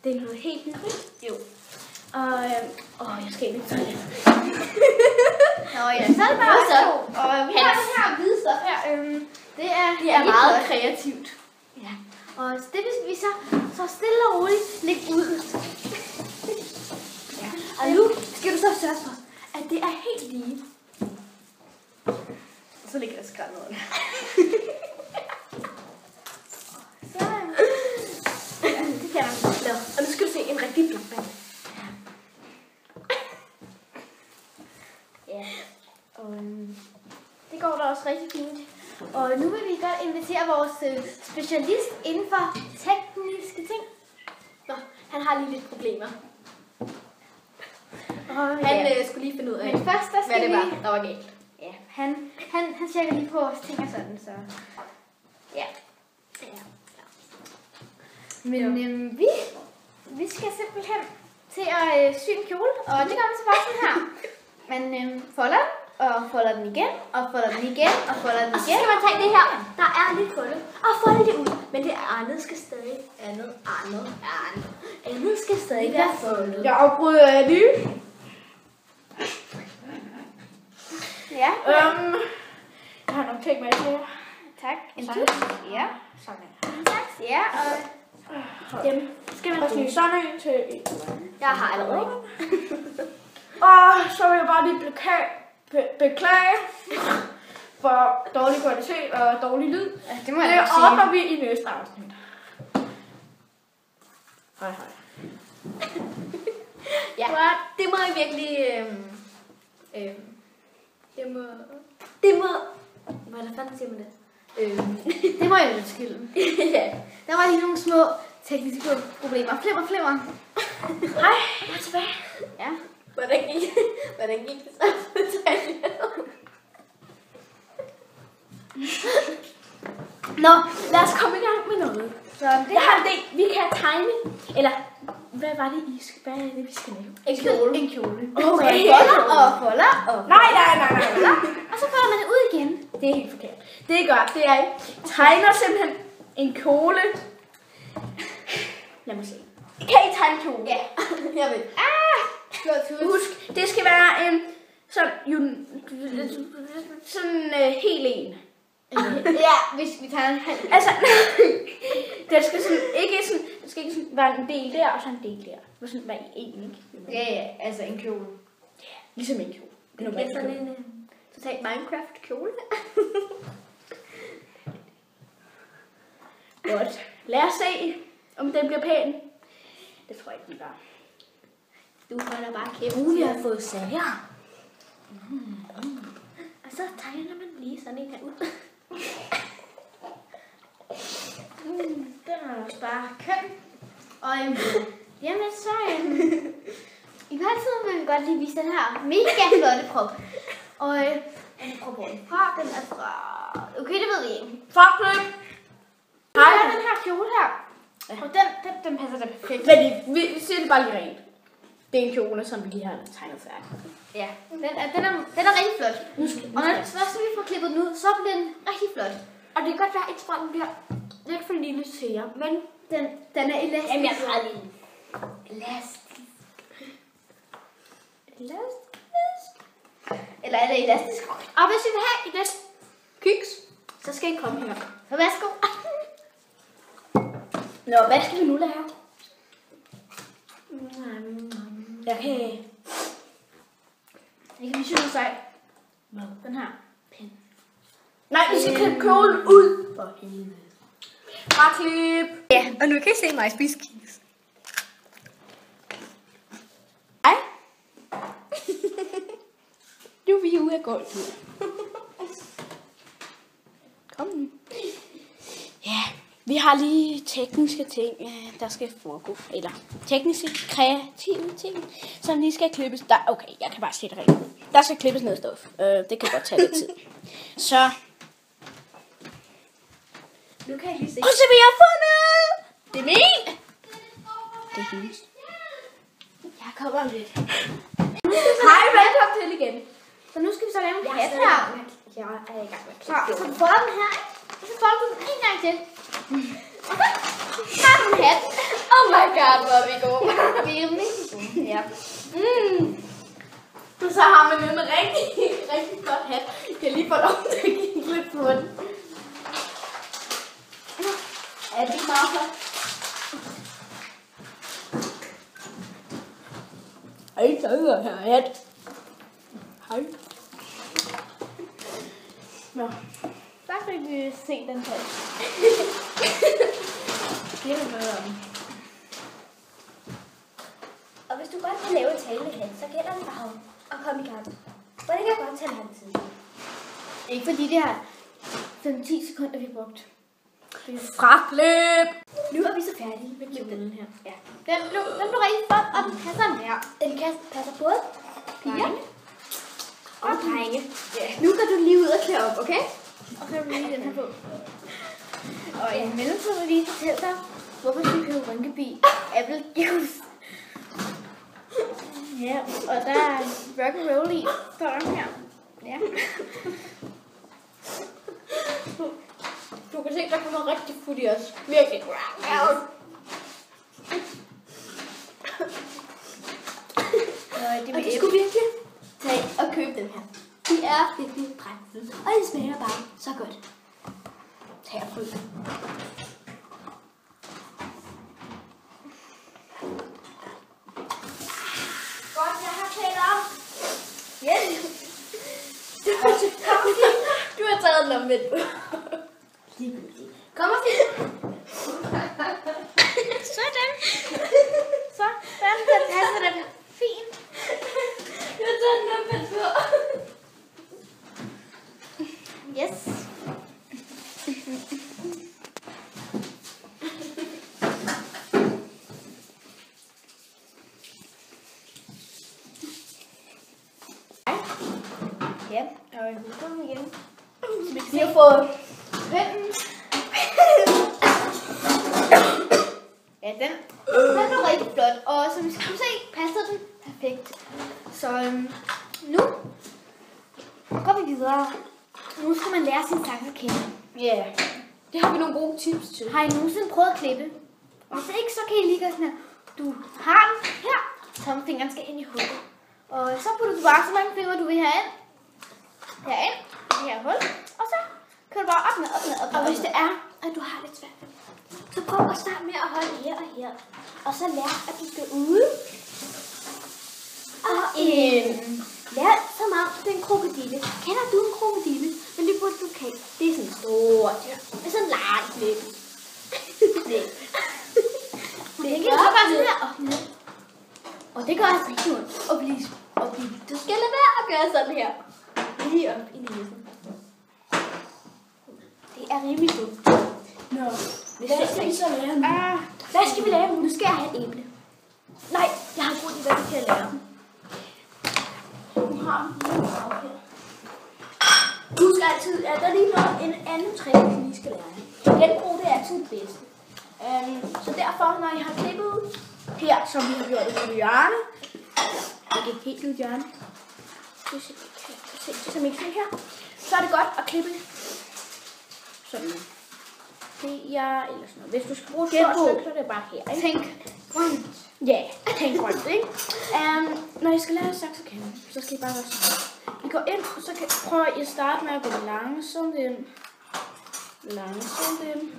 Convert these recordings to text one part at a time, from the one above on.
Det er noget helt nyt. Jo. Og jeg skal ikke tage det. Nå ja, så er det bare så. Og vi har det her hvide stof her. Det er meget kreativt. Ja. Og det vil vi så stille og roligt lægge ud. Ja. Og nu skal du så sørge for, at det er helt lige. Og så ligger der skrald over det. Det kan jeg nok lave. Og nu skal du se en rigtig blokband. Ja. Og det går da også rigtig fint. Og nu vil vi godt invitere vores specialist inden for tekniske ting. Nå, han har lige lidt problemer. Og Han skulle lige finde ud af, men først, der skal hvad det var, der var galt. Ja, han tjekker lige på vores ting og sådan, så... Ja. Men vi skal simpelthen til at sy en kjole, og det gør vi så bare sådan her. Man folder den, og folder den igen, og folder den igen, og folder den igen. Og så skal man tage det her, der er lidt på det, og folde det ud. Men det andet skal stadig, andet skal stadig være foldet. Jeg afbryder lige. Ja. Jeg har nogle ting med til. Tak. En Sådan. Ja. Sådan. Tak. Ja, og... Dem skal man Lige sådan en til. Jeg har allerede. Og så vil jeg bare lige beklage for dårlig kvalitet og dårlig lyd. Ja, det må Det jeg nok sige. ordner vi i næste afsnit. Hej. Ja, det må jeg virkelig... Det må... Hvad fanden siger man det? Det må jeg undskylde. Ja. Der var lige nogle små tekniske problemer. Flimmer. Hej, jeg er tilbage. Ja. Hvordan gik det så? Nå, lad os komme i gang med noget. Så det Jeg har en idé. Vi kan tegne. Eller, hvad er det, vi skal lave? En kjole. Okay. Folder. Nej. Og så folder man det ud igen. Det er helt forkert. Det I gør, det er, at I tegner simpelthen en kjole. Lad mig se. Kan I tegne en kjole? Ja, jeg ved. Husk, det skal være en sådan helt en. Ja, hvis vi tager en halv. Altså, det skal ikke sådan være en del der og så en del der. Det skal sådan være en, ikke? Ja, altså en kjole. Ligesom en kjole. Det bliver sådan en total Minecraft-kjole. Godt. Lad os se, om den bliver pæn. Det tror jeg ikke, den gør. Du holder bare kæft. Vi har fået sager. Og så tegner man lige sådan en her ud. Den er også bare køn. Og jamen så i hvertiden vil vi godt lige vise den her mega flotte prop. Og den prop hvor den fra, den er fra... Okay, det ved vi ikke. Forkløb. Vi har den her kjole her. Og den passer da perfekt. Men vi siger det bare lige rent. Det er en kjole, som vi lige har tegnet færdigt. Ja, den er rigtig flot. Og når vi får klippet den ud, så bliver den rigtig flot. Og det kan godt være, at strømmen bliver lidt for lille til jer, men Den er elastisk. jamen, jeg har lige Elastisk. Eller er det elastisk? Og hvis I vil have et lidt kiks, så skal I komme her. Så værsgo. Nå, hvad skal vi nu lave? Jeg kan... Det kan vi synes sej. Den her pind. Nej, vi skal klippe kjolen ud. For helvede. Bare klip. Ja, og nu kan I se mig spise kiks. Hej. Nu er vi ude af gulvet. Kom nu. Ja, vi har lige tekniske ting, der skal foregå. Eller tekniske, kreative ting, som lige skal klippes. Okay, jeg kan bare se det rent. Der skal klippes noget stof. Det kan godt tage lidt tid. Så... Nu kan jeg lige se. Og så vi har fundet! Det er min! Det er hendes. Jeg kommer lidt. Hej, velkommen til igen. Så nu skal vi så lave en hat her. Jeg er i gang med Så folder den her, ikke? Og så folder du den en gang til. Og så har du en hat. Oh my god, hvor er vi gode. Vi er rigtig gode. Ja. Så har man en rigtig godt hat. Jeg kan lige få lov til at kigge lidt på den. Er det meget flot? Hej, så er her hat. Hej. Nå. Så fik vi se den her. Det er noget om. Og hvis du godt vil lave en talehat, så gælder det bare at komme i gang. For det kan godt tage lang tid. Ikke fordi det er 5-10 sekunder, vi har brugt. Frakløb! Nu er vi så færdige med kjolen her. Ja. Den blev rigtig flot, og den passer her. Den passer både piger og drenge. Ja. Nu går du lige ud og klæde op, okay? Og så kan du lige den her på. Og i mellemtiden vil vi fortælle dig, hvorfor vi køber Rynkeby Apple Juice. Ja, og der er rock'n'roll i foran her. Ja. Du kan se, der kommer rigtig fut i os. Virkelig. Og du skulle virkelig tage og købe den her. De er virkelig pragtfulde, og de smager bare så godt. Tag og prøv den. Godt, jeg har klædt op. Yes. Du har taget den om lidt. Kom og se. Sådan. Sådan, der passer den fint. Jeg har taget den om lidt på. Yes. Ja, og jeg husker den igen. Vi har fået pinden. Ja, den er rigtig flot, og som I skal se, passer den perfekt. Så nu går vi videre. Nu skal man lære sin sang at kende. Ja, det har vi nogle gode tips til. Har I nogensinde prøvet at klippe? Og hvis ikke, så kan I lige gøre sådan her. Du har den her. Tommelfingeren skal ind i hullet. Og så putter du bare så mange fingre, du vil have ind. Herind. I det her hul. Og så kører du bare op med. Og hvis det er, at du har lidt svært, så prøv at starte med at holde her og her. Og så lær, at du skal ud og ind. Lær som om det er en krokodille. Kender du en krokodille? Men det burde du kende. Det er sådan stort. Ja. Det er sådan langt lidt. Det kan du bare sådan her op ned. Og det gør altså ikke ondt at blive. Du skal lade være at gøre sådan her. Lige op i næsen. Det er rimelig dumt. Nå, hvad skal vi så lære nu? Hvad skal vi lave? Nu skal jeg have et æble. Nej, jeg har brugt det, hvad vi kan lære dem. Nu har vi en farve her. Husk altid, at der lige noget en anden træ, vi lige skal lære. Genbrug, det er altid det bedste. Så derfor, når I har klippet her, som vi har gjort ud i hjørne, ikke helt ud i hjørne, som I kan se her, så er det godt at klippe sådan her, eller sådan noget. Hvis du skal bruge et stort stykke, så er det bare her, ikke? Tænk grønt. Ja, tænk grønt, ikke? Når I skal lære saksokande, så skal I bare gøre sådan. I går ind, og så prøver I at starte med at gå langsomt ind. Langsomt ind.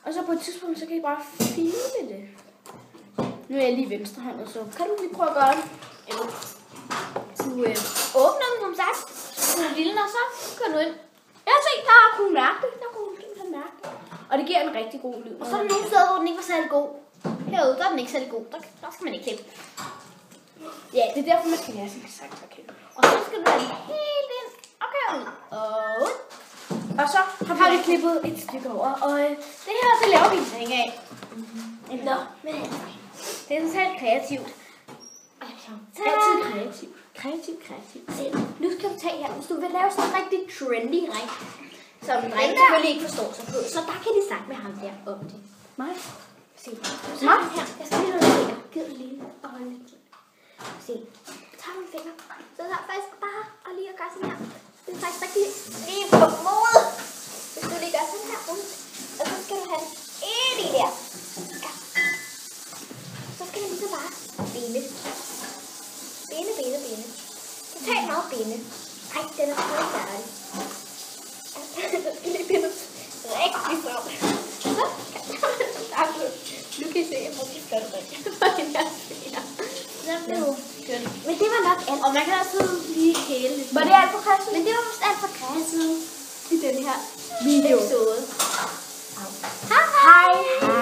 Og så på et tidspunkt, så kan I bare filme det. Nu er jeg lige venstrehåndet, så kan du lige prøve at gøre det? Eller Du åbner den, som sagt. Du vil, og så går du ind. jeg har tænkt, der kunne hun mærke det. Der kunne hun simpelthen mærke det. Og det giver en rigtig god lyd. Og så er der nogle steder, hvor den ikke var særlig god. Herude, der er den ikke særlig god. Der skal man ikke klippe. Ja, det er derfor, man skal lære sin saksokande. Og så skal du have den helt ind. Okay, ud. Og ud. Og så Har vi klippet et stykke over. Og det her, det laver vi en ting af. Nå, men Det er totalt kreativt. altid kreativt. Kreativt. Se, nu skal du tage her. Hvis du vil lave sådan en rigtig trendy ring, som drenge selvfølgelig ikke forstår sig på, så der kan de snakke med ham der om det. Mig? Se, så her. Jeg skal lige noget fingre. Giv det lige og holde lidt. Se, tag nogle fingre. Så der er faktisk bare og lige at gøre sådan her. Det er faktisk rigtig lige på mod. Hvis du lige gør sådan her rundt, og så skal du have det ind i der. Og man kan også lige hæle lidt. Var det alt for Christian? Men det var vist alt for Christian i den her Video. episode. Hej.